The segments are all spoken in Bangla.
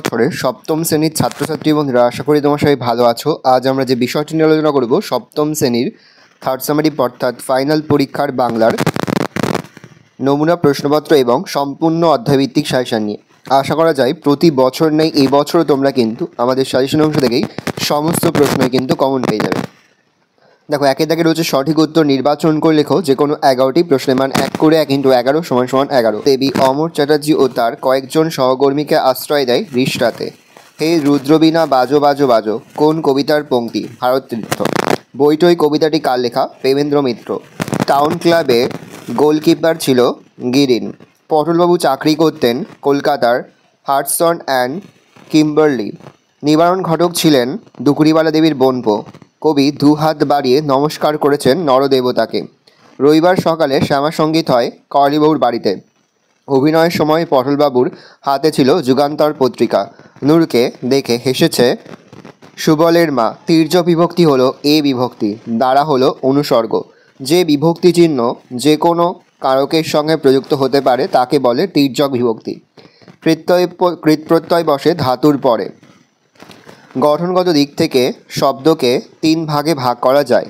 বছরের সপ্তম শ্রেণীর ছাত্রছাত্রী বন্ধুরা, আশা করি তোমার সবাই ভালো আছো। আজ আমরা যে বিষয়টি নিয়ে আলোচনা করব সপ্তম শ্রেণীর থার্ড সামারি অর্থাৎ ফাইনাল পরীক্ষার বাংলার নমুনা প্রশ্নপত্র এবং সম্পূর্ণ অধ্যায়ভিত্তিক সাজেশন নিয়ে। আশা করা যায় প্রতি বছর নেই এই বছরও তোমরা কিন্তু আমাদের সাজেশন অংশ থেকেই সমস্ত প্রশ্নই কিন্তু কমন পেয়ে যাবে। দেখো, একে দাগে রয়েছে সঠিক উত্তর নির্বাচন করে লেখো যে কোনো 11টি প্রশ্নের মান 1 করে 1 × 11 = 11। দেবী অমর চ্যাটার্জি ও তার কয়েকজন সহকর্মীকে আশ্রয় দেয় রিষ্টাতে। হে রুদ্রবীণা বাজো বাজো বাজো কোন কবিতার পংক্তি? ভারততীর্থ। বইটই কবিতাটি কার লেখা? প্রেমেন্দ্র মিত্র। টাউন ক্লাবে গোলকিপার ছিল গিরিন। পটলবাবু চাকরি করতেন কলকাতার হাডসন অ্যান্ড কিম্বারলি। নিবারণ ঘটক ছিলেন দুকুড়িবালা দেবীর বোনপো। কবি দু হাত বাড়িয়ে নমস্কার করেছেন নরদেবতাকে। রবিবার সকালে শ্যামাসঙ্গীত হয় কওয়ালিবাবুর বাড়িতে। অভিনয়ের সময় পটলবাবুর হাতে ছিল যুগান্তর পত্রিকা। নূরকে দেখে হেসেছে সুবলের মা। তির্যক বিভক্তি হলো এ বিভক্তি, দ্বারা হলো অনুসর্গ। যে বিভক্তি চিহ্ন যে কোনো কারকের সঙ্গে প্রযুক্ত হতে পারে তাকে বলে তির্যক বিভক্তি। কৃৎপ্রত্যয় বসে ধাতুর পরে। গঠনগত দিক থেকে শব্দকে 3 ভাগে ভাগ করা যায়।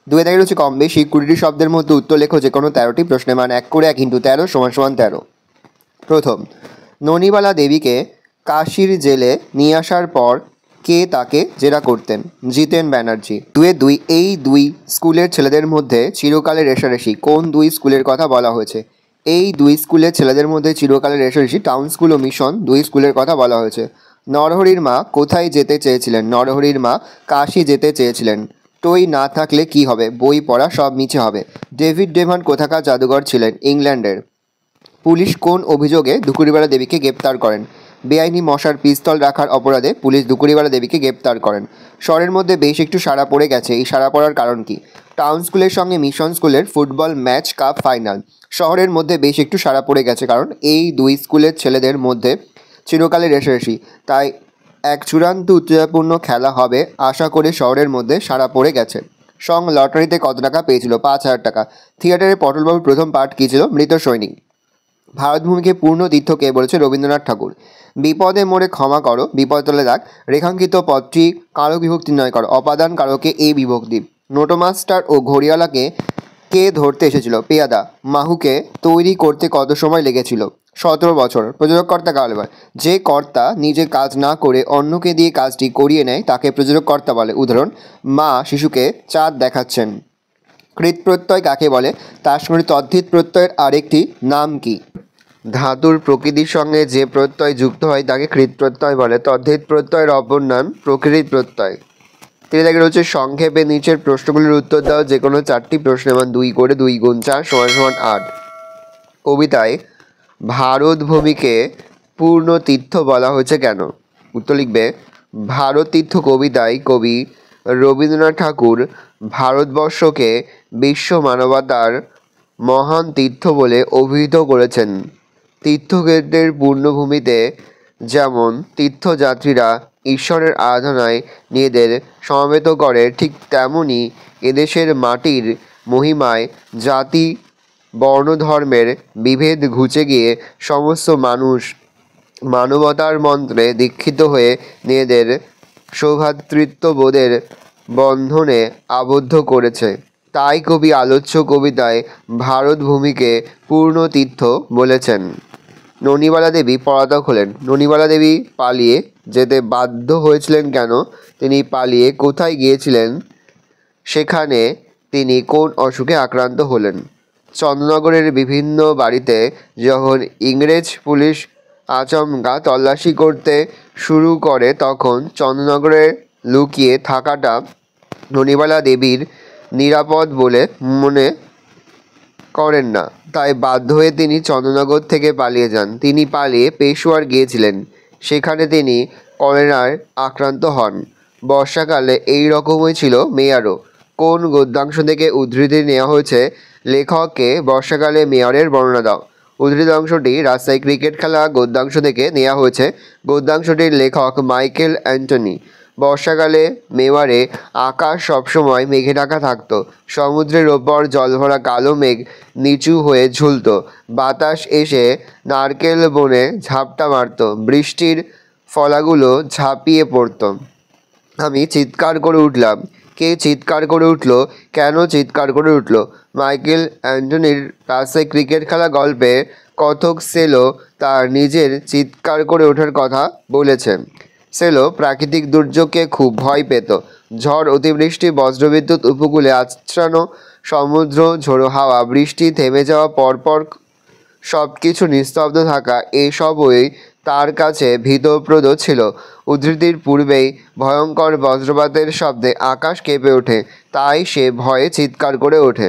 দুয়ে দাগে রয়েছে কম বেশি 20টি শব্দের মধ্যে উত্তর লেখো যে কোনো 13টি প্রশ্নের মান 1 করে 1 × 13 = 13। প্রথম, ননিবালা দেবীকে কাশীর জেলে নিয়ে আসার পর কে তাকে জেরা করতেন? জিতেন ব্যানার্জি। দুই এই দুই স্কুলের ছেলেদের মধ্যে চিরকালের রেষারেষি কোন দুই স্কুলের কথা বলা হয়েছে? এই দুই স্কুলের ছেলেদের মধ্যে চিরকালের রেষারেষি টাউন স্কুল ও মিশন দুই স্কুলের কথা বলা হয়েছে। নরহরির মা কোথায় যেতে চেয়েছিলেন? নরহরির মা কাশী যেতে চেয়েছিলেন। টই না থাকলে কি হবে? বই পড়া সব মিছে হবে। ডেভিড ডেভান কোথাকার জাদুঘর ছিলেন? ইংল্যান্ডের। পুলিশ কোন অভিযোগে দুকুড়িবালা দেবীকে গ্রেপ্তার করেন? বেআইনি মশার পিস্তল রাখার অপরাধে পুলিশ দুকুড়িবালা দেবীকে গ্রেপ্তার করেন। শহরের মধ্যে বেশ একটু সাড়া পড়ে গেছে, এই সাড়া পড়ার কারণ কি? টাউন স্কুলের সঙ্গে মিশন স্কুলের ফুটবল ম্যাচ কাপ ফাইনাল। শহরের মধ্যে বেশ একটু সাড়া পড়ে গেছে কারণ এই দুই স্কুলের ছেলেদের মধ্যে চিরকালের রেষারেষি, তাই এক চূড়ান্ত উত্তেজনাপূর্ণ খেলা হবে আশা করে শহরের মধ্যে সাড়া পড়ে গেছে। সং লটারিতে কত টাকা পেয়েছিল? 5,000 টাকা। থিয়েটারে পটলবাবুর প্রথম পাঠ কী ছিল? মৃত সৈনিক। ভারতভূমিকে পূর্ণ তীর্থ কে বলেছে? রবীন্দ্রনাথ ঠাকুর। বিপদে মোরে ক্ষমা করো, বিপদ তলে দাগ। রেখাঙ্কিত পদটি কারক বিভক্তি নয় করো। অপাদান কারকে এ বিভক্তি। নোটোমাস্টার ও ঘড়িওয়ালাকে কে ধরতে এসেছিল? পেয়াদা। মাহুকে তৈরি করতে কত সময় লেগেছিল? 17 বছর। প্রযোজককর্তা কাকে বলে? যে কর্তা নিজে কাজ না করে অন্যকে দিয়ে কাজটি করিয়ে নেয় তাকে প্রযোজককর্তা বলে। উদাহরণ, মা শিশুকে চাঁদ দেখাচ্ছেন। কৃৎপ্রত্যয় কাকে বলে? তার সঙ্গে তদ্ধিত প্রত্যয়ের আরেকটি নাম কি? ধাতুর প্রকৃতির সঙ্গে যে প্রত্যয় যুক্ত হয় তাকে কৃৎপ্রত্যয় বলে। তদ্ধিত প্রত্যয়ের অপর নাম প্রকৃতি প্রত্যয়। তিনি দেখে রয়েছে সংক্ষেপে নিচের প্রশ্নগুলির উত্তর দাও যে কোনো 4টি প্রশ্নের মান 2 করে 2 × 4 = 8। কবিতায় ভারতভূমিকে পূর্ণ তীর্থ বলা হয়েছে কেন? উত্তর লিখবে ভারততীর্থ কবিতায় কবি রবীন্দ্রনাথ ঠাকুর ভারতবর্ষকে বিশ্ব মানবতার মহান তীর্থ বলে অভিহিত করেছেন। তীর্থক্ষেত্রের পূর্ণভূমিতে যেমন তীর্থযাত্রীরা ঈশ্বরের আরাধনায় নিজেদের সমবেত করে, ঠিক তেমনি এদেশের মাটির মহিমায় জাতি বর্ণধর্মের বিভেদ ঘুচে গিয়ে সমস্ত মানুষ মানবতার মন্ত্রে দীক্ষিত হয়ে নিজেদের সৌভ্রাতৃত্ববোধের বন্ধনে আবদ্ধ করেছে। তাই কবি আলোচ্য কবিতায় ভারতভূমিকে পূর্ণ তীর্থ বলেছেন। ননিবালা দেবী পলাতক হলেন। ননিবালা দেবী পালিয়ে যেতে বাধ্য হয়েছিলেন কেন? তিনি পালিয়ে কোথায় গিয়েছিলেন? সেখানে তিনি কোন অসুখে আক্রান্ত হলেন? চন্দ্রনগরের বিভিন্ন বাড়িতে যখন ইংরেজ পুলিশ আচমকা তল্লাশি করতে শুরু করে তখন চন্দ্রনগরে লুকিয়ে থাকাটা ননিবালা দেবীর নিরাপদ বলে মনে করেন না, তাই বাধ্য হয়ে তিনি চন্দ্রনগর থেকে পালিয়ে যান। তিনি পালিয়ে পেশোয়ার গিয়েছিলেন, সেখানে তিনি কলেরায় আক্রান্ত হন। বর্ষাকালে এই রকমই ছিল মেয়ারও। কোন গদ্যাংশ থেকে উদ্ধৃতি নেওয়া হয়েছে? লেখককে বর্ষাকালে মেয়রের বর্ণনা দাও। উদ্ধৃত অংশটি রাজশাহী ক্রিকেট খেলা গদ্যাংশ থেকে নেওয়া হয়েছে। গদ্যাংশটির লেখক মাইকেল অ্যান্টনি। বর্ষাকালে মেওয়ারে আকাশ সবসময় মেঘে ঢাকা থাকতো। সমুদ্রের ওপর জলভরা কালো মেঘ নিচু হয়ে ঝুলত। বাতাস এসে নারকেল বনে ঝাপটা মারত। বৃষ্টির ফলাগুলো ঝাঁপিয়ে পড়ত। আমি চিৎকার করে উঠলাম। কে চিৎকার করে উঠল? কেন চিৎকার করে উঠল? মাইকেল অ্যান্টনির রাস্তায় ক্রিকেট খেলা গল্পে কথক সেলো তার নিজের চিৎকার করে ওঠার কথা বলেছেন। সেলো প্রাকৃতিক দুর্যোগকে খুব ভয় পেত। ঝড়, অতিবৃষ্টি, বজ্রবিদ্যুৎ, উপকূলে আছড়ানো সমুদ্র, ঝোড়ো হাওয়া, বৃষ্টি থেমে যাওয়া পরপর সব কিছু নিস্তব্ধ থাকা, এসবই তার কাছে ভীতপ্রদ ছিল। উদ্ধৃতির পূর্বেই ভয়ঙ্কর বজ্রপাতের শব্দে আকাশ কেঁপে ওঠে, তাই সে ভয়ে চিৎকার করে ওঠে।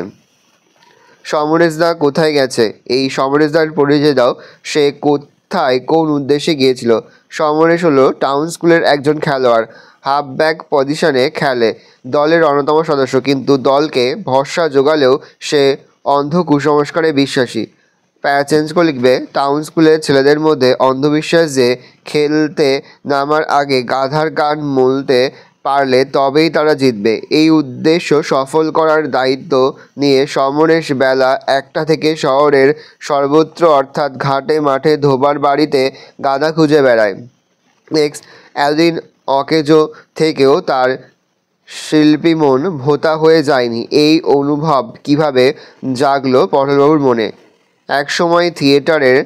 সমরেশদা কোথায় গেছে? এই সমরেশদার পরিচয় দাও। সে কোথায়, কোন উদ্দেশ্যে গিয়েছিল? সমরেশ হলো টাউন স্কুলের একজন খেলোয়াড়। হাফব্যাক পজিশনে খেলে। দলের অন্যতম সদস্য, কিন্তু দলকে ভরসা জোগালেও সে অন্ধ কুসংস্কারে বিশ্বাসী। প্যারা চেঞ্জ করে লিখবে, টাউন স্কুলের ছেলেদের মধ্যে অন্ধবিশ্বাস যে খেলতে নামার আগে গাধার কান মলতে পারলে তবেই তারা জিতবে। এই উদ্দেশ্য সফল করার দায়িত্ব নিয়ে সমরেশ বেলা 1টা থেকে শহরের সর্বত্র অর্থাৎ ঘাটে, মাঠে, ধোবার বাড়িতে গাধা খুঁজে বেড়ায়। নেক্সট, এতদিন অকেজো থেকেও তার শিল্পী মন ভোঁতা হয়ে যায়নি। এই অনুভব কিভাবে জাগলো পটলবাবুর মনে? একসময় থিয়েটারের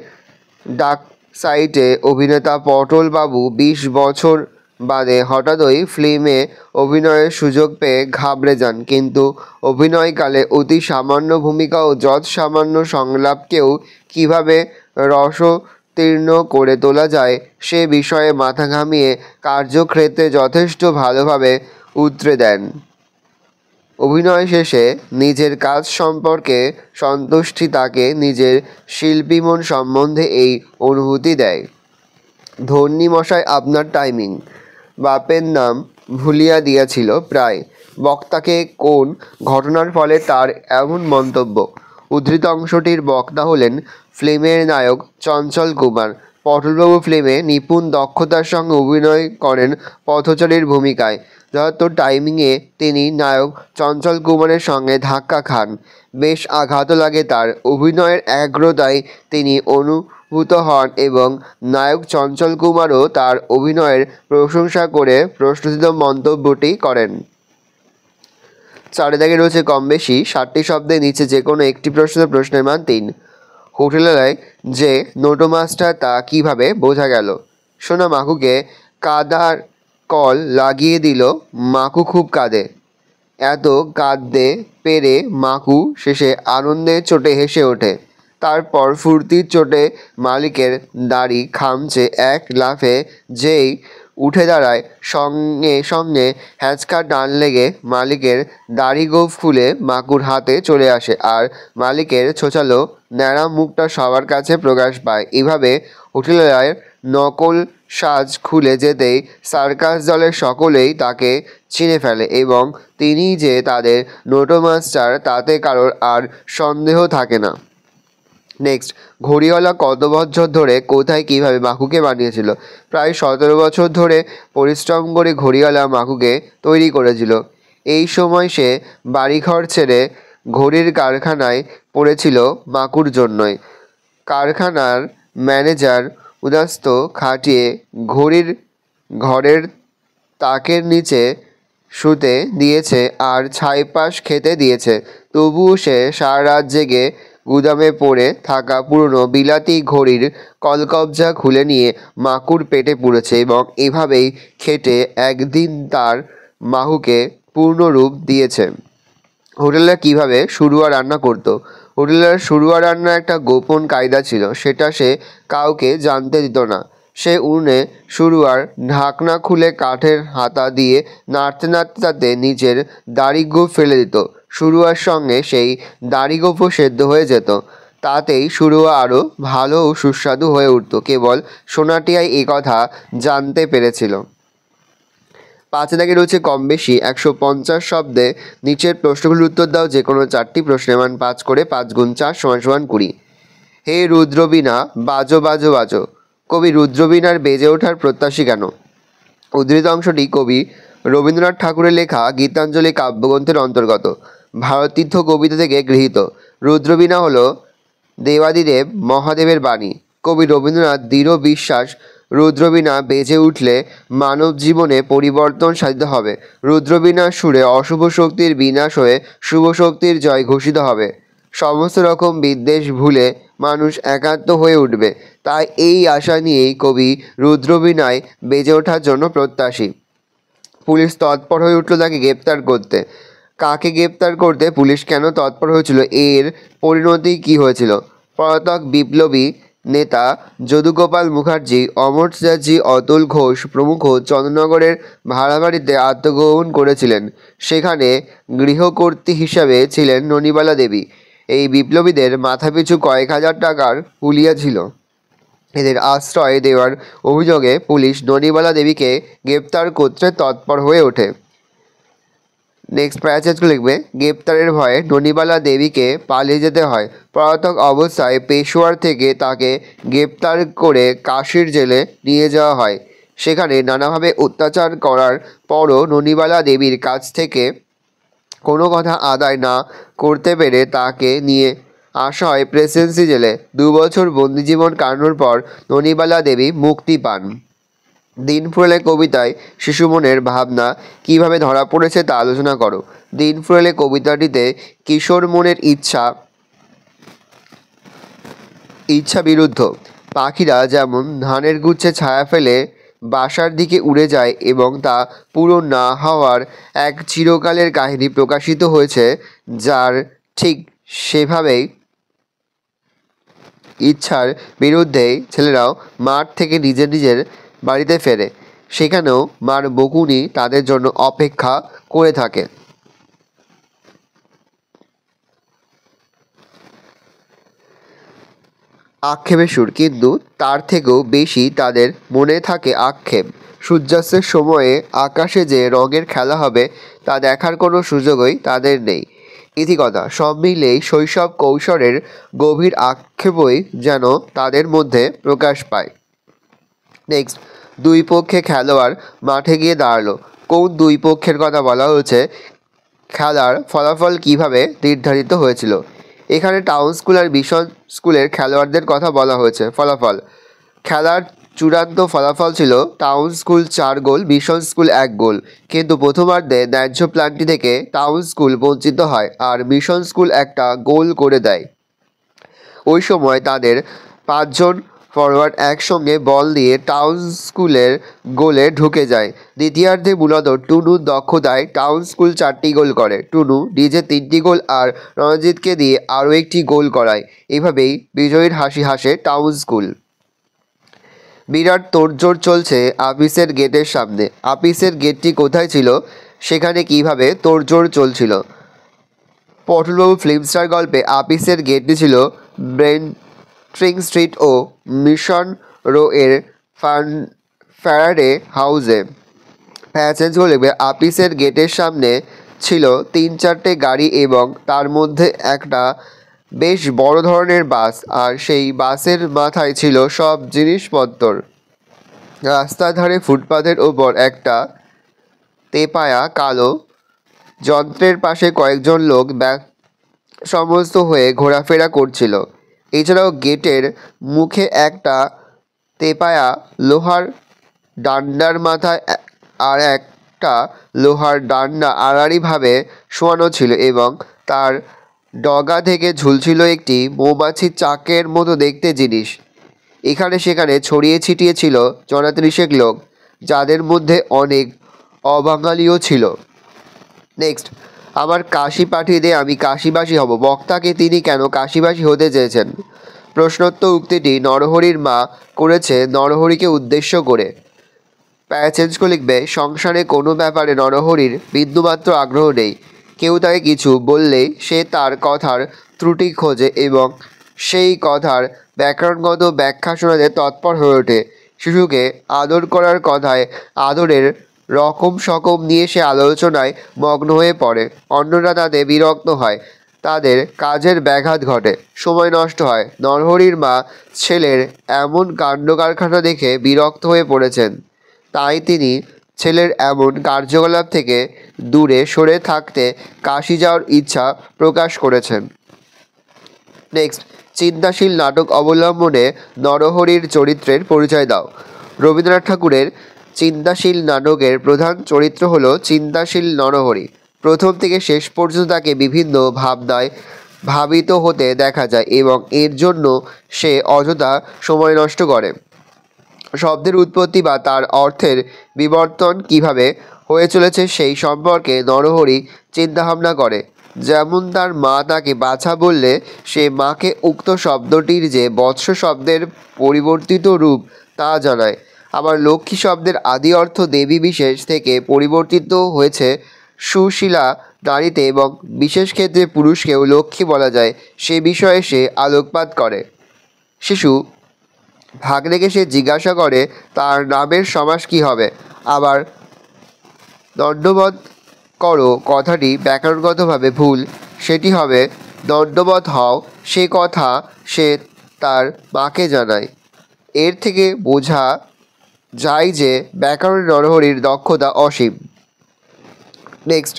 ডাক সাইটে অভিনেতা পটলবাবু 20 বছর বাদে হঠাৎই ফিল্মে অভিনয়ের সুযোগ পেয়ে ঘাবড়ে যান। কিন্তু অভিনয়কালে অতি সামান্য ভূমিকা ও যৎ সামান্য সংলাপকেও কীভাবে রসোত্তীর্ণ করে তোলা যায় সে বিষয়ে মাথা ঘামিয়ে কার্যক্ষেত্রে যথেষ্ট ভালোভাবে উতরে দেন। অভিনয় শেষে নিজের কাজ সম্পর্কে সন্তুষ্টি তাকে নিজের শিল্পীমন সম্বন্ধে এই অনুভূতি দেয়। ধন্যী মশাই, আপনার টাইমিং। বাপের নাম ভুলিয়া দিয়াছিল প্রায়। বক্তাকে কোন ঘটনার ফলে তার এমন মন্তব্য? উদ্ধৃত অংশটির বক্তা হলেন ফিল্মের নায়ক চঞ্চল কুমার। পটলবাবু ফিল্মে নিপুণ দক্ষতার সঙ্গে অভিনয় করেন পথচারীর ভূমিকায়। যথার্থ টাইমিংয়ে তিনি নায়ক চঞ্চল কুমারের সঙ্গে ধাক্কা খান। বেশ আঘাতও লাগে তার। অভিনয়ের একাগ্রতায় তিনি অনুভূত হন এবং নায়ক চঞ্চল কুমারও তার অভিনয়ের প্রশংসা করে প্রশ্নচিত মন্তব্যটি করেন। 4 দাগে রয়েছে কম বেশি 60টি শব্দের নিচে যে কোনো একটি প্রশ্নের মান 3। হোটেলের যে নোটো মাস্টার তা কিভাবে বোঝা গেল? সোনা মাকুকে কাদার কল লাগিয়ে দিল। মাকু খুব কাঁদে। এত কাঁদতে পেরে মাকু শেষে আনন্দের চোটে হেসে ওঠে। তারপর ফুর্তির চোটে মালিকের দাড়ি খামচে এক লাফে যেই উঠে দাঁড়ায়, সঙ্গে সঙ্গে হ্যাঁচকা টান লেগে মালিকের দাড়ি গোঁফ খুলে মাকুর হাতে চলে আসে, আর মালিকের ছোচালো ন্যাড়া মুখটা সবার কাছে প্রকাশ পায়। এভাবে হোটেলের নকল সাজ খুলে যেতেই সার্কাস দলের সকলেই তাকে চিনে ফেলে এবং তিনি যে তাদের নোটো মাস্টার তাতে কারোর আর সন্দেহ থাকে না। নেক্সট, ঘড়িওয়ালা কত বছর ধরে, কোথায়, কীভাবে মাকুকে বানিয়েছিল? প্রায় 17 বছর ধরে পরিশ্রম করে ঘড়িওয়ালা মাকুকে তৈরি করেছিল। এই সময় সে বাড়িঘর ছেড়ে ঘড়ির কারখানায় পড়েছিল মাকুর জন্যই। কারখানার ম্যানেজার উদাস্ত খাটিয়ে ঘড়ির ঘরের তাকের নিচে শুতে দিয়েছে আর ছাইপাশ খেতে দিয়েছে, তবুও সে সারা রাত জেগে গুদামে পড়ে থাকা পুরনো বিলাতি ঘড়ির কলকবজা খুলে নিয়ে মাকুর পেটে পুড়েছে এবং এভাবেই খেটে একদিন তার মাহুকে পূর্ণরূপ দিয়েছে। হোটেলরা কীভাবে শুরুয়া রান্না করতো? হোটেলের শুরুয়া রান্নার একটা গোপন কায়দা ছিল, সেটা সে কাউকে জানতে দিত না। সে উনুনে শুরুয়ার ঢাকনা খুলে কাঠের হাতা দিয়ে নাড়তে নাড়তে তাতে নিজের দাড়িগোঁফ ফেলে দিত। শুরুয়ার সঙ্গে সেই দাড়িগোঁফও সেদ্ধ হয়ে যেত। তাতেই শুরুয়া আরও ভালো ও সুস্বাদু হয়ে উঠত। কেবল সোনাটিয়াই এ কথা জানতে পেরেছিল। 5 দাগে রয়েছে কম বেশি 150 শব্দে নিচের প্রশ্নগুলোর উত্তর দাও। যে কোনো 4টি প্রশ্নের মান 5 করে। 5 গুণ 4 = 20। হে রুদ্রবীণা বাজো বাজো বাজো। কবি রুদ্রবীণার বেজে ওঠার প্রত্যাশী কেন? উদ্ধৃত অংশটি কবি রবীন্দ্রনাথ ঠাকুরের লেখা গীতাঞ্জলি কাব্যগ্রন্থের অন্তর্গত। ভারতীর্থ কবিতা থেকে গৃহীত। রুদ্রবীণা হল দেবাদিদেব মহাদেবের বাণী। কবি রবীন্দ্রনাথ দৃঢ় বিশ্বাস রুদ্রবীণা বেজে উঠলে মানব জীবনে পরিবর্তন সাধিত হবে। রুদ্রবীণার সুরে অশুভ শক্তির বিনাশ হয়ে শুভ শক্তির জয় ঘোষিত হবে। সমস্ত রকম বিদ্বেষ ভুলে মানুষ একাত্ম হয়ে উঠবে। তাই এই আশা নিয়েই কবি রুদ্রবীণায় বেজে ওঠার জন্য প্রত্যাশী। পুলিশ তৎপর হয়ে উঠল তাকে গ্রেপ্তার করতে। কাকে গ্রেপ্তার করতে পুলিশ কেন তৎপর হয়েছিল, এর পরিণতি কী হয়েছিল? পলাতক বিপ্লবী নেতা যদুগোপাল মুখার্জি, অমর চ্যাটার্জি, অতুল ঘোষ প্রমুখ চন্দ্রনগরের ভাড়া বাড়িতে আত্মগোপন করেছিলেন। সেখানে গৃহকর্ত্রী হিসাবে ছিলেন ননিবালা দেবী। এই বিপ্লবীদের মাথাপিছু কয়েক হাজার টাকার হুলিয়া ছিল। এদের আশ্রয় দেওয়ার অভিযোগে পুলিশ ননিবালা দেবীকে গ্রেপ্তার করতে তৎপর হয়ে ওঠে। নেক্সট প্যারাগ্রাফে লিখবে, গ্রেপ্তারের ভয়ে ননিবালা দেবীকে পালিয়ে যেতে হয়। পলাতক অবস্থায় পেশোয়ার থেকে তাকে গ্রেপ্তার করে কাশীর জেলে নিয়ে যাওয়া হয়। সেখানে নানাভাবে অত্যাচার করার পরও ননিবালা দেবীর কাছ থেকে কোনো কথা আদায় না করতে পেরে তাকে নিয়ে আসা হয় প্রেসিডেন্সি জেলে। 2 বছর বন্দিজীবন কাটানোর পর ননিবালা দেবী মুক্তি পান। দিন ফুরালে কবিতায় শিশু মনের ভাবনা কিভাবে ধরা পড়েছে তা আলোচনা করো। দিন ফুরালে কবিতাটিতে কিশোর মনের ইচ্ছা বিরুদ্ধ। পাখিরা যেমন ধানের গুচ্ছে ছায়া ফেলে বাসার দিকে উড়ে যায় এবং তা পূরণ না হওয়ার এক চিরকালের কাহিনী প্রকাশিত হয়েছে, যার ঠিক সেভাবেই ইচ্ছার বিরুদ্ধেই ছেলেরাও মাঠ থেকে নিজের বাড়িতে ফেরে। সেখানেও মার বকুনি তাদের জন্য অপেক্ষা করে থাকে। আক্ষেপের সুর, কিন্তু তার থেকেও বেশি তাদের মনে থাকে আক্ষেপ। সূর্যাস্তের সময়ে আকাশে যে রঙের খেলা হবে তা দেখার কোনো সুযোগই তাদের নেই। ইতিকথা সব মিলেই শৈশব কৈশোরের গভীর আক্ষেপই যেন তাদের মধ্যে প্রকাশ পায়। নেক্সট, দুই পক্ষে খেলোয়াড় মাঠে গিয়ে দাঁড়ালো। কোন দুই পক্ষের কথা বলা হয়েছে? খেলার ফলাফল কিভাবে নির্ধারিত হয়েছিল? এখানে টাউন স্কুল আর মিশন স্কুলের খেলোয়াড়দের কথা বলা হয়েছে। ফলাফল, খেলার চূড়ান্ত ফলাফল ছিল টাউন স্কুল 4 গোল, মিশন স্কুল 1 গোল। কিন্তু প্রথমার্ধে ন্যায্য প্ল্যানটি থেকে টাউন স্কুল বঞ্চিত হয় আর মিশন স্কুল একটা গোল করে দেয়। ওই সময় তাদের 5 জন ফরওয়ার্ড একসঙ্গে বল দিয়ে টাউন স্কুলের গোলে ঢুকে যায়। দ্বিতীয়ার্ধে মূলত টুনুর দক্ষতায় টাউন স্কুল 4টি গোল করে। টুনু নিজে 3টি গোল আর রণজিৎকে দিয়ে আরও একটি গোল করায়। এভাবেই বিজয়ীর হাসি হাসে টাউন স্কুল। বিরাট তোড়জোড় চলছে আপিসের গেটের সামনে। আপিসের গেটটি কোথায় ছিল, সেখানে কিভাবে তোড়জোড় চলছিল? পটলবাবু ফিল্মস্টার গল্পে আপিসের গেটটি ছিল ব্রেন্ট্রিং স্ট্রিট ও মিশন রো এর ফ্যারাডে হাউসে। প্যাসেঞ্জ লিখবে, আপিসের গেটের সামনে ছিল 3-4টে গাড়ি এবং তার মধ্যে একটা বেশ বড় ধরনের বাস, আর সেই বাসের মাথায় ছিল সব জিনিসপত্র। রাস্তার ধারে ফুটপাথের ওপর একটা তেপায়া কালো যন্ত্রের পাশে কয়েকজন লোক সমস্ত হয়ে ঘোরাফেরা করছিল। এছাড়াও গেটের মুখে একটা তেপায়া লোহার ডান্ডার মাথায় আর একটা লোহার ডান্ডা আড়াআড়িভাবে শোয়ানো ছিল এবং তার ডগা থেকে ঝুলছিল একটি মৌমাছির চাকের মতো দেখতে জিনিস। এখানে সেখানে ছড়িয়ে ছিটিয়ে ছিল 30 লোক, যাদের মধ্যে অনেক অবাঙালিও ছিল। নেক্সট, আমার কাশি পাঠিয়ে দে, আমি কাশিবাসী হব। বক্তাকে তিনি কেন কাশিবাসী হতে চেয়েছেন? প্রশ্নোত্তর উক্তিটি নরহরির মা করেছে নরহরিকে উদ্দেশ্য করে। প্যাসেঞ্জ লিখবে, সংসারে কোনো ব্যাপারে নরহরির বিন্দুমাত্র আগ্রহ নেই। কেউ তাকে কিছু বললেই সে তার কথার ত্রুটি খোঁজে এবং সেই কথার ব্যাকরণগত ব্যাখ্যা শোনাতে তৎপর হয়ে ওঠে। শিশুকে আদর করার কথায় আদরের রকম সকম নিয়ে সে আলোচনায় মগ্ন হয়ে পড়ে। অন্যরা তাতে বিরক্ত হয়, তাদের কাজের ব্যাঘাত ঘটে, সময় নষ্ট হয়। নরহরির মা ছেলের এমন কাণ্ডকারখানা দেখে বিরক্ত হয়ে পড়েছেন। তাই তিনি ছেলের এমন কার্যকলাপ থেকে দূরে সরে থাকতে কাশী যাওয়ার ইচ্ছা প্রকাশ করেছেন। নেক্সট, চিন্তাশীল নাটক অবলম্বনে নরহরির চরিত্রের পরিচয় দাও। রবীন্দ্রনাথ ঠাকুরের চিন্তাশীল নাটকের প্রধান চরিত্র হলো চিন্তাশীল নরহরি। প্রথম থেকে শেষ পর্যন্ত তাকে বিভিন্ন ভাবনায় ভাবিত হতে দেখা যায় এবং এর জন্য সে অযথা সময় নষ্ট করে। শব্দের উৎপত্তি বা তার অর্থের বিবর্তন কিভাবে হয়ে চলেছে সেই সম্পর্কে নরহরি চিন্তাভাবনা করে। যেমন তার মা তাকে বাছা বললে সে মাকে উক্ত শব্দটির যে বৎস শব্দের পরিবর্তিত রূপ তা জানায়। আবার লক্ষ্মী শব্দের আদি অর্থ দেবী বিশেষ থেকে পরিবর্তিত হয়েছে সুশীলা নারীতে এবং বিশেষ ক্ষেত্রে পুরুষকেও লক্ষ্মী বলা যায় সে বিষয়ে সে আলোকপাত করে। শিশু ভাগ্নেকে সে জিজ্ঞাসা করে তার নামের সমাস কী হবে। আবার দণ্ডবধ করো কথাটি ব্যাকরণগতভাবে ভুল, সেটি হবে দণ্ডবধ হও, সে কথা সে তার মাকে জানায়। এর থেকে বোঝা যায় যে ব্যাকরণে নরহরির দক্ষতা অসীম। নেক্সট,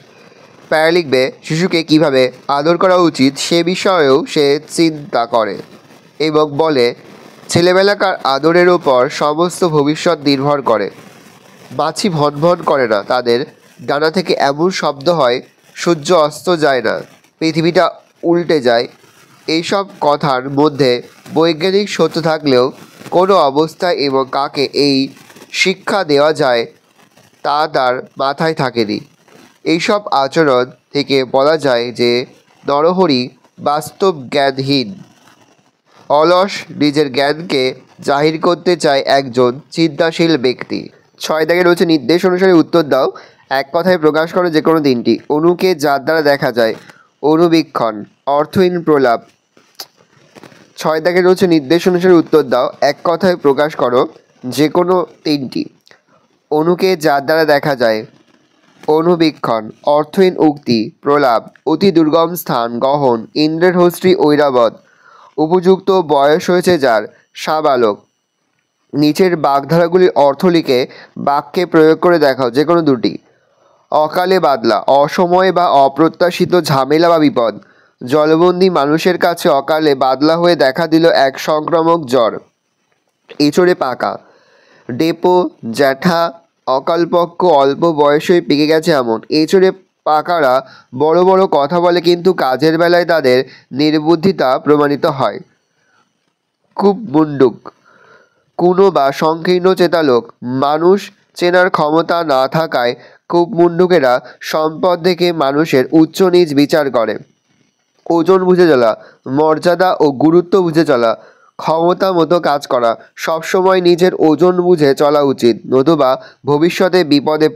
প্যারা লিখবে শিশুকে কিভাবে আদর করা উচিত সে বিষয়েও সে চিন্তা করে এবং বলে ছেলেবেলাকার আদরের ওপর সমস্ত ভবিষ্যৎ নির্ভর করে। মাছি ভন ভন করে না, তাদের ডানা থেকে এমন শব্দ হয় সূর্য অস্ত যায় না, পৃথিবীটা উল্টে যায়। এইসব কথার মধ্যে বৈজ্ঞানিক সত্য থাকলেও কোনো অবস্থায় এবং কাকে এই শিক্ষা দেওয়া যায় তা তার মাথায় থাকেনি। এইসব আচরণ থেকে বলা যায় যে নরহরি বাস্তব জ্ঞানহীন, অলস, নিজের জ্ঞানকে জাহির করতে চায় একজন চিন্তাশীল ব্যক্তি। 6 দাগে রয়েছে নির্দেশ অনুসারে উত্তর দাও, এক কথায় প্রকাশ করো যে কোনো তিনটি। অণুকে যার দ্বারা দেখা যায়, অণুবীক্ষণ, অর্থহীন প্রলাপ। 6 দাগে রয়েছে নির্দেশ অনুসারে উত্তর দাও, এক কথায় প্রকাশ করো যে কোনো তিনটি। অণুকে যার দ্বারা দেখা যায়, অণুবীক্ষণ, অর্থহীন উক্তি, প্রলাপ, অতি দুর্গম স্থান, গহন, ইন্দ্রের হস্তি ঐরাবত, উপযুক্ত বয়স হয়েছে যার, সাবালক। নিচের বাগধারাগুলির অর্থ লিখে বাক্যে প্রয়োগ করে দেখাও যে কোনো দুটি। অকালে বাদলা, অসময়ে বা অপ্রত্যাশিত ঝামেলা বা বিপদ। জলবন্দী মানুষের কাছে অকালে বাদলা হয়ে দেখা দিল এক সংক্রামক জ্বর। এঁচড়ে পাকা, ডেপো, জ্যাঠা, অকালপক্ষ, অল্প বয়সেই পেকে গেছে এমন। এঁচড়ে পাকারা বড় বড় কথা বলে কিন্তু কাজের বেলায় তাদের নির্বুদ্ধিতা প্রমাণিত হয়। খুব মুন্ডুক, কুনো বা সংকীর্ণ চেতা লোক, মানুষ চেনার ক্ষমতা না থাকায় খুব মুন্ডুকেরা সম্পদ দেখে মানুষের উচ্চ নীচ বিচার করে। ওজন বুঝে চলা, মর্যাদা ও গুরুত্ব বুঝে চলা, ক্ষমতা মতো কাজ করা, সবসময় নিজের ওজন বুঝে চলা উচিত, নতুবা ভবিষ্যতে বিপদে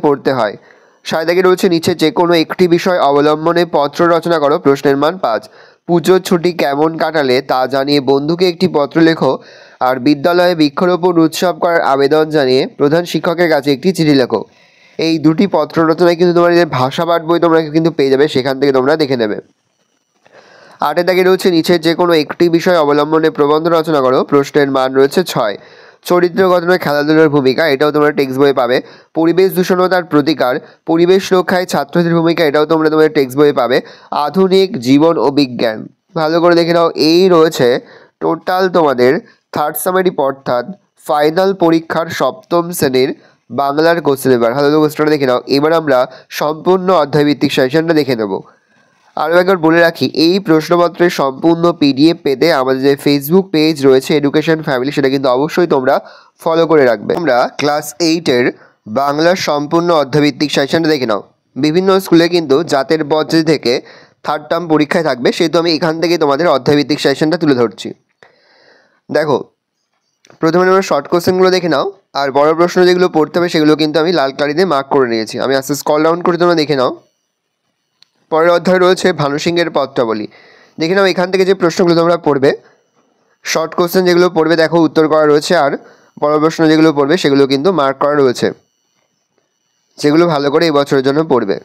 পড়তে হয়। সায়দাগে রয়েছে নিচে যে কোনো একটি বিষয় অবলম্বনে পত্র রচনা করো। প্রশ্নের মান 5। পুজোর ছুটি কেমন কাটালে তা জানিয়ে বন্ধুকে একটি পত্র লেখো। আর বিদ্যালয়ে বৃক্ষরোপণ উৎসব করার আবেদন জানিয়ে প্রধান শিক্ষকের কাছে একটি চিঠি লেখো। এই দুটি পত্র রচনায় কিন্তু তোমার যে ভাষাপাঠ বই তোমরা কিন্তু পেয়ে যাবে, সেখান থেকে তোমরা দেখে নেবে। 8 দাগে রয়েছে নিচে যে কোনো একটি বিষয় অবলম্বনে প্রবন্ধ রচনা করো। প্রশ্নের মান রয়েছে 6। চরিত্র গঠনে খেলাধুলার ভূমিকা, এটাও তোমরা টেক্সট বইয়ে পাবে। পরিবেশ দূষণ ও তার প্রতিকার, পরিবেশ রক্ষায় ছাত্রদের ভূমিকা, এটাও তোমরা তোমাদের টেক্সট বইয়ে পাবে। আধুনিক জীবন ও বিজ্ঞান, ভালো করে দেখে নাও। এই রয়েছে টোটাল তোমাদের থার্ড সামারি অর্থাৎ ফাইনাল পরীক্ষার 7ম শ্রেণীর বাংলার কোশ্চেন পেপার। ভালো কোশ্চেনটা দেখে নাও। এবার আমরা সম্পূর্ণ অধ্যায়ভিত্তিক সেশনটা দেখে নেব। আরও একবার বলে রাখি, এই প্রশ্নপত্রের সম্পূর্ণ পিডিএফ পেতে আমাদের যে ফেসবুক পেজ রয়েছে এডুকেশন ফ্যামিলি, সেটা কিন্তু অবশ্যই তোমরা ফলো করে রাখবে। আমরা ক্লাস 8-এর বাংলার সম্পূর্ণ অধ্যায়ভিত্তিক সেশনটা দেখে নাও। বিভিন্ন স্কুলে কিন্তু জাতের পদ্ধতি থেকে থার্ড টার্ম পরীক্ষায় থাকবে, সেহেতু আমি এখান থেকে তোমাদের অধ্যায়ভিত্তিক সেশনটা তুলে ধরছি। দেখো, প্রথমে তোমরা শর্ট কোশ্চেনগুলো দেখে নাও, আর বড় প্রশ্ন যেগুলো পড়তে হবে সেগুলো কিন্তু আমি লাল কালি দিয়ে মার্ক করে নিয়েছি। আমি আস্তে স্ক্রল ডাউন করে তোমরা দেখে নাও। পরের অধ্যায় রয়েছে ভানু সিংয়ের পত্রাবলী। দেখে নাও এখান থেকে যে প্রশ্নগুলো তোমরা পড়বে, শর্ট কোশ্চেন যেগুলো পড়বে দেখো উত্তর করা রয়েছে, আর বড় প্রশ্ন যেগুলো পড়বে সেগুলো কিন্তু মার্ক করা রয়েছে, যেগুলো ভালো করে এই বছরের জন্য পড়বে।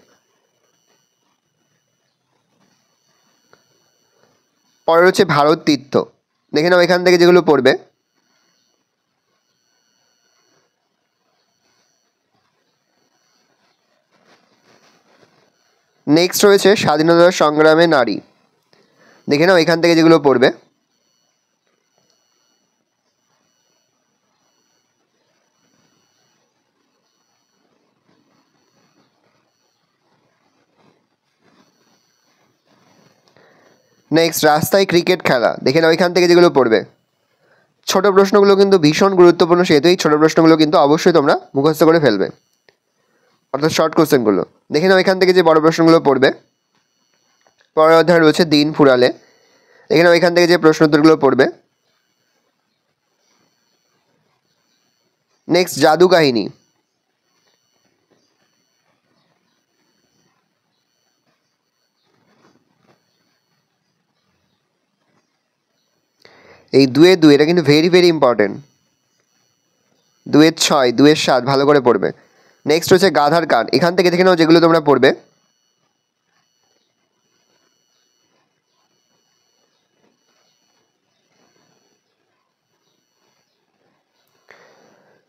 পরে রয়েছে ভারত তীর্থ। দেখে নাও এখান থেকে যেগুলো পড়বে, নেক্সট রয়েছে স্বাধীনতা সংগ্রামে নারী। দেখে নাও এখান থেকে যেগুলো পড়বে। নেক্সট, রাস্তায় ক্রিকেট খেলা, দেখে নাও এখান থেকে যেগুলো পড়বে। ছোট প্রশ্নগুলো কিন্তু ভীষণ গুরুত্বপূর্ণ, সেহেতু এই ছোট প্রশ্নগুলো কিন্তু অবশ্যই তোমরা মুখস্থ করে ফেলবে, অর্থাৎ শর্ট কোশ্চেনগুলো। দেখে নাও এখান থেকে যে বড় প্রশ্নগুলো পড়বে। পরের অধ্যায় রয়েছে দিন ফুরালে, দেখে নাও এখান থেকে যে প্রশ্ন উত্তরগুলো পড়বে। নেক্সট, জাদু কাহিনী, এই 2-2 এটা কিন্তু ভেরি ভেরি ইম্পর্টেন্ট। 2-6, 2-7 ভালো করে পড়বে। নেক্সট হচ্ছে গাধার কান, এখান থেকে দেখে নাও যেগুলো তোমরা পড়বে।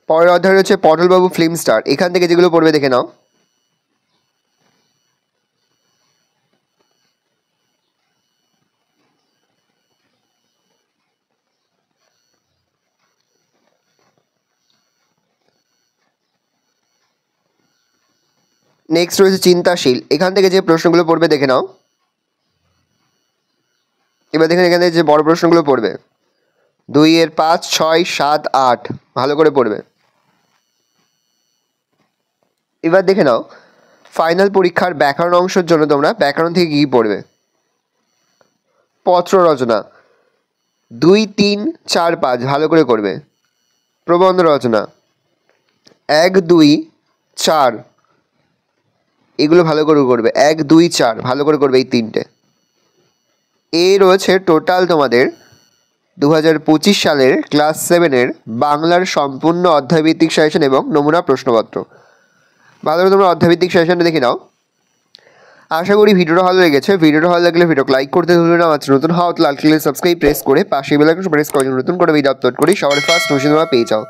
পরের অধ্যায় রয়েছে পটলবাবু ফিল্ম স্টার, এখান থেকে যেগুলো পড়বে দেখে নাও। নেক্সট রয়েছে চিন্তাশীল, এখান থেকে যে প্রশ্নগুলো পড়বে দেখে নাও। এবার দেখুন এখান থেকে যে বড় প্রশ্নগুলো পড়বে। 2-এর 5, 6, 7, 8 ভালো করে পড়বে। এবার দেখে নাও ফাইনাল পরীক্ষার ব্যাকরণ অংশের জন্য তোমরা ব্যাকরণ থেকে কী পড়বে। পত্র রচনা 2, 3, 4, 5 ভালো করে করবে। প্রবন্ধ রচনা 1, 2, 4 এগুলো ভালো করে করবে। 1, 2, 4 ভালো করে করবে এই তিনটে। এই রয়েছে টোটাল তোমাদের 2025 সালের ক্লাস 7-এর বাংলার সম্পূর্ণ অধ্যায়ভিত্তিক সাজেশন এবং নমুনা প্রশ্নপত্র। ভালো করে তোমরা অধ্যায়ভিত্তিক সাজেশনটা দেখে নাও। আশা করি ভিডিওটা ভালো লেগেছে। ভিডিওটা ভালো লাগলে ভিডিওকে লাইক করতে ভুলবে না। আমার নতুন হওয়া লাল কালার সাবস্ক্রাইব প্রেস করে পাশে বেল আইকন প্রেস করে নতুন করে ভিডিও আপলোড করি সবার ফার্স্ট নোটিফিকেশন তোমরা পেয়ে যাও।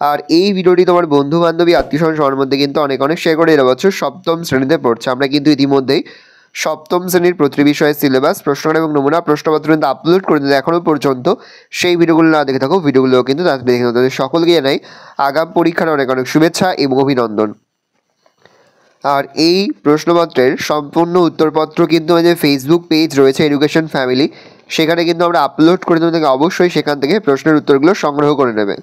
আর এই ভিডিওটি তোমার বন্ধু বান্ধবী আত্মীয়স্বজন সবার মধ্যে কিন্তু অনেক অনেক শেয়ার করে দেওয়া হচ্ছে। সপ্তম শ্রেণীতে পড়ছে, আমরা কিন্তু ইতিমধ্যেই সপ্তম শ্রেণীর প্রতিটি বিষয়ের সিলেবাস, প্রশ্ন এবং নমুনা প্রশ্নপত্র কিন্তু আপলোড করে দিতে এখনও পর্যন্ত সেই ভিডিওগুলো না দেখে থাকো, ভিডিওগুলো কিন্তু তাড়াতাড়ি দেখে নাও। তাদের সকলকে জানাই আগাম পরীক্ষার অনেক অনেক শুভেচ্ছা এবং অভিনন্দন। আর এই প্রশ্নপত্রের সম্পূর্ণ উত্তরপত্র কিন্তু আমাদের ফেসবুক পেজ রয়েছে এডুকেশন ফ্যামিলি, সেখানে কিন্তু আমরা আপলোড করে দেবো, অবশ্যই সেখান থেকে প্রশ্নের উত্তরগুলো সংগ্রহ করে নেবে।